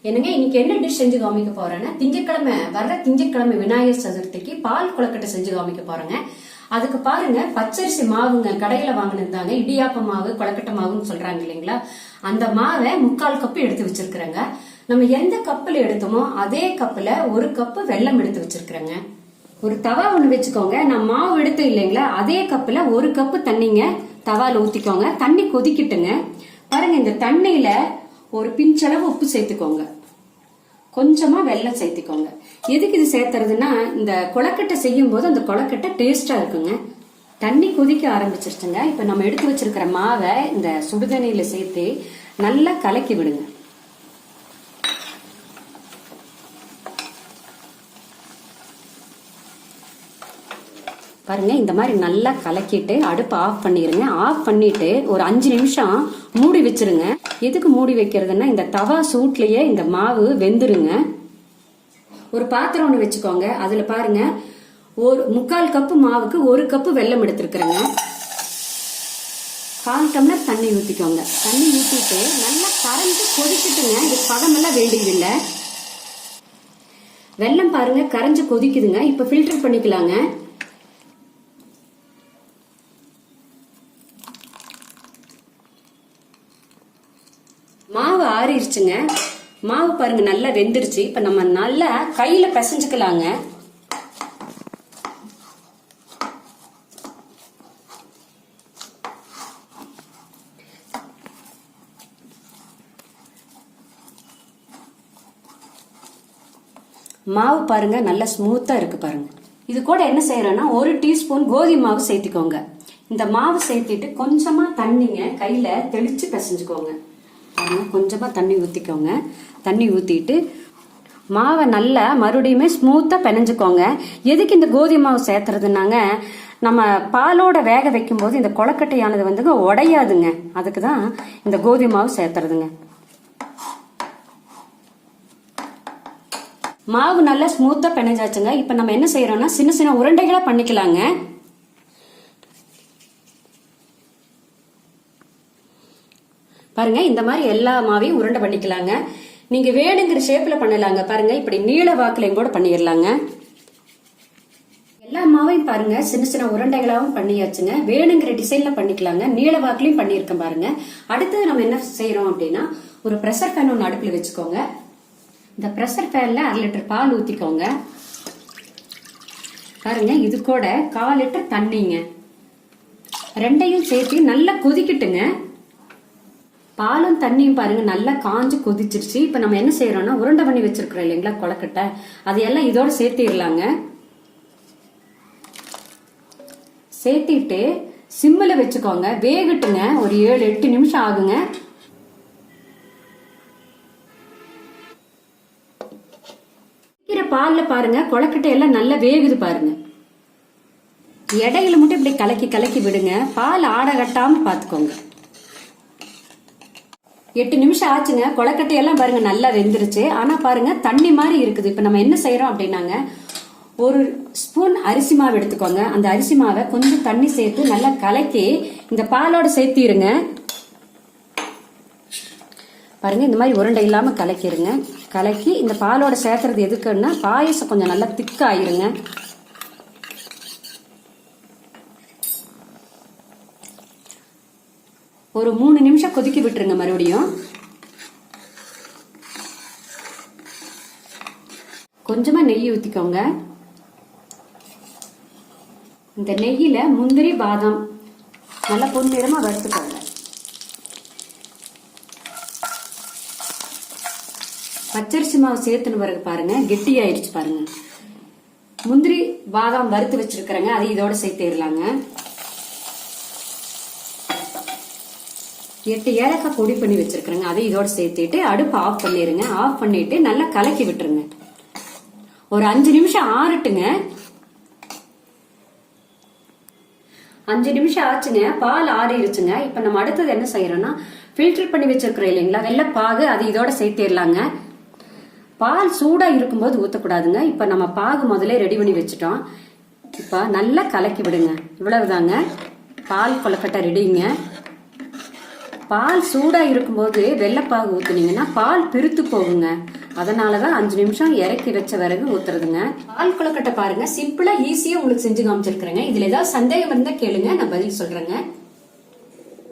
என்னங்க இன்னைக்கு என்ன டிஷ் செஞ்சு காமிக்க போறேன்னா வர்ற திங்கட்கிழமை விநாயகர் சதுர்த்திக்கு பால் கொழுக்கட்டை செஞ்சு காமிக்க போறேங்க. அதுக்கு பாருங்க பச்சரிசி மாவுங்க, கடையில வாங்கினதாங்க, இடியாப்ப மாவு கொழுக்கட்டை மாவுன்னு சொல்றாங்க இல்லைங்களா. அந்த மாவை 3/4 கப்பு எடுத்து வச்சிருக்கிறேங்க. நம்ம எந்த கப்புல எடுத்தோமோ அதே கப்புல 1 கப்பு வெல்லம் எடுத்து வச்சிருக்கிறேங்க. ஒரு தவா ஒண்ணு வச்சுக்கோங்க. நான் மாவு எடுத்து இல்லைங்களா, அதே கப்புல 1 கப்பு தண்ணிங்க தவால ஊத்திக்கோங்க. தண்ணி கொதிக்கிட்டுங்க. பாருங்க, இந்த தண்ணியில ஒரு பிஞ்சளவு உப்பு சேர்த்துக்கோங்க, கொஞ்சமா வெல்லம் சேர்த்துக்கோங்க. எதுக்கு இது சேர்த்துறதுன்னா, இந்த கொழுக்கட்டை செய்யும் போது அந்த கொழுக்கட்டை டேஸ்டா இருக்குங்க. தண்ணி கொதிக்க ஆரம்பிச்சிருச்சுங்க. இப்ப நம்ம எடுத்து வச்சிருக்கிற மாவை இந்த சுடுதண்ணியில சேர்த்து நல்லா கலக்கி விடுங்க. பாருங்க, இந்த மாதிரி நல்லா கலக்கிட்டு அடுப்பு ஆஃப் பண்ணிருங்க. ஆஃப் பண்ணிட்டு ஒரு 5 நிமிஷம் மூடி வச்சிருங்க. எதுக்கு மூடி வைக்கிறதுன்னா, இந்த தவா சூட்லயே இந்த மாவு வெந்துருங்க. ஒரு பாத்திரம் ஒண்ணு வச்சுக்கோங்க. அதுல பாருங்க, ஒரு 3/4 கப்பு மாவுக்கு 1 கப்பு வெல்லம் எடுத்திருக்கிறேங்க. 1/4 டம்ளர் தண்ணி ஊத்திக்கோங்க. தண்ணி ஊத்திட்டு நல்லா கரைஞ்சு கொதிச்சுட்டுங்க. இது பதமெல்லாம் வேண்டியதில்லை. வெல்லம் பாருங்க கரைஞ்சு கொதிக்குதுங்க. இப்ப ஃபில்டர் பண்ணிக்கலாங்க. மாவு ஆறிடுச்சுங்க. மாவு பாருங்க நல்லா வெந்துருச்சு. இப்ப நம்ம நல்லா கையில பிசைஞ்சுக்கலாங்க. மாவு பாருங்க நல்லா ஸ்மூத்தா இருக்கு பாருங்க. இது கூட என்ன செய்யறோம்னா, 1 டீஸ்பூன் கோதுமை மாவு சேர்த்துக்கோங்க. இந்த மாவு சேர்த்துட்டு கொஞ்சமா தண்ணிங்க கையில தெளிச்சு பிசைஞ்சுக்கோங்க. கொஞ்சமா தண்ணி ஊத்திக்கோங்க. தண்ணி ஊத்திட்டு மாவை நல்லா மறுபடியுமே ஸ்மூத்தா பிணைஞ்சுக்கோங்க. எதுக்கு இந்த கோதுமை மாவு சேர்த்துறதுனாங்க, நம்ம பாலோட வேக வைக்கும் போது இந்த கொழுக்கட்டையானது வந்துங்க உடையாதுங்க. அதுக்குதான் இந்த கோதுமை மாவு சேர்த்துறதுங்க. மாவு நல்லா ஸ்மூத்தா பிணைஞ்சாச்சுங்க. இப்ப நம்ம என்ன செய்யறோம்னா, சின்ன சின்ன உருண்டைகளா பண்ணிக்கலாங்க. பாருங்க, இந்த மாதிரி எல்லா மாவையும் உருண்டை பண்ணிக்கலாங்க. நீங்க வேணுங்கிற ஷேப்ல பண்ணலாங்க. பாருங்க, இப்படி நீள வாக்குலையும் கூட பண்ணிடலாங்க. எல்லா மாவையும் பாருங்க சின்ன சின்ன உருண்டைகளாவும் பண்ணியாச்சுங்க. வேணுங்கிற டிசைன்ல பண்ணிக்கலாங்க. நீள வாக்குலையும் பண்ணியிருக்கேன் பாருங்க. அடுத்தது நம்ம என்ன செய்யறோம் அப்படின்னா, ஒரு பிரஷர் பேன் ஒன்று அடுப்புல வச்சுக்கோங்க. இந்த பிரஷர் பேன்ல 1/2 லிட்டர் பால் ஊத்திக்கோங்க. பாருங்க, இது கூட 1/4 லிட்டர் தண்ணிங்க, ரெண்டையும் சேர்த்து நல்லா கொதிக்கட்டுங்க. பாலும் தண்ணியும் பாருங்க நல்லா காஞ்சு கொதிச்சிருச்சு. இப்ப நம்ம என்ன செய்யறோம்னா, உருண்டை பண்ணி வச்சிருக்கிறோம் இல்லைங்களா கொழுக்கட்டை, அதையெல்லாம் இதோட சேர்த்திடலாங்க. சேர்த்திட்டு சிம்மில் வச்சுக்கோங்க. வேகட்டுங்க. ஒரு 7-8 நிமிஷம் ஆகுங்க. பால்ல பாருங்க கொழுக்கட்டை எல்லாம் நல்லா வேகுது பாருங்க. இடையில மட்டும் இப்படி கலக்கி கலக்கி விடுங்க. பால் ஆட கட்டாம பாத்துக்கோங்க. 8 நிமிஷம் ஆச்சுங்க. கொழுக்கட்டை எல்லாம் பாருங்க நல்லா வெந்துருச்சு. ஆனா பாருங்க தண்ணி மாதிரி இருக்குது. இப்ப நம்ம என்ன செய்யறோம் அப்படின்னாங்க, 1 ஸ்பூன் அரிசி மாவு எடுத்துக்கோங்க. அந்த அரிசி மாவை கொஞ்சம் தண்ணி சேர்த்து நல்லா கலக்கி இந்த பாலோட சேர்த்திருங்க. பாருங்க, இந்த மாதிரி உருண்டை இல்லாம கலக்கிருங்க. கலக்கி இந்த பாலோட சேர்த்துறது எதுக்குன்னா, பாயசம் கொஞ்சம் நல்லா திக்கா ஆயிருங்க. ஒரு 3 நிமிஷம் கொதிக்க விட்டுருங்க. மறுபடியும் கொஞ்சமா நெய் ஊத்திக்கோங்க. இந்த நெய்யில முந்திரி பாதாம் நல்லா பொன்னிறமா வறுத்துக்கோங்க. பச்சரிசி மாவு சேர்த்துன்னு பிறகு பாருங்க கெட்டி ஆயிடுச்சு பாருங்க. முந்திரி பாதாம் வறுத்து வச்சிருக்கிறேங்க, அதை இதோட சேர்த்திடலாங்க. 8 ஏலக்காய் பொடி பண்ணி வச்சிருக்கிறேங்க, அதை இதோட சேர்த்துட்டு அடுப்பு ஆஃப் பண்ணிருங்க. ஆஃப் பண்ணிட்டு நல்லா கலக்கி விட்டுருங்க. ஒரு 5 நிமிஷம் ஆறட்டுங்க. 5 நிமிஷம் ஆச்சுங்க. பால் ஆறிடுச்சுங்க. இப்ப நம்ம அடுத்தது என்ன செய்யறோம்னா, ஃபில்டர் பண்ணி வச்சிருக்கிறோம் இல்லைங்களா வெள்ளைப்பாகு, அது இதோட சேர்த்திடலாங்க. பால் சூடா இருக்கும்போது ஊத்தக்கூடாதுங்க. இப்ப நம்ம பாகு முதல்ல ரெடி பண்ணி வச்சுட்டோம். இப்ப நல்லா கலக்கி விடுங்க. இவ்வளவுதாங்க, பால் கொழுக்கட்டை ரெடிங்க. பால் சூடா இருக்கும்போது வெள்ளைப்பாகு ஊத்துனீங்கன்னா பால் பிரித்து போகுங்க. அதனாலதான் 5 நிமிஷம் இறக்கி வச்ச பிறகு ஊத்துறதுங்க. பால் கொழுக்கட்டை பாருங்க, சிம்பிளா ஈஸியா உங்களுக்கு செஞ்சு காமிச்சிருக்கிறேங்க. இதுல ஏதாவது சந்தேகம் இருந்தா கேளுங்க, நான் பதில் சொல்றேங்க.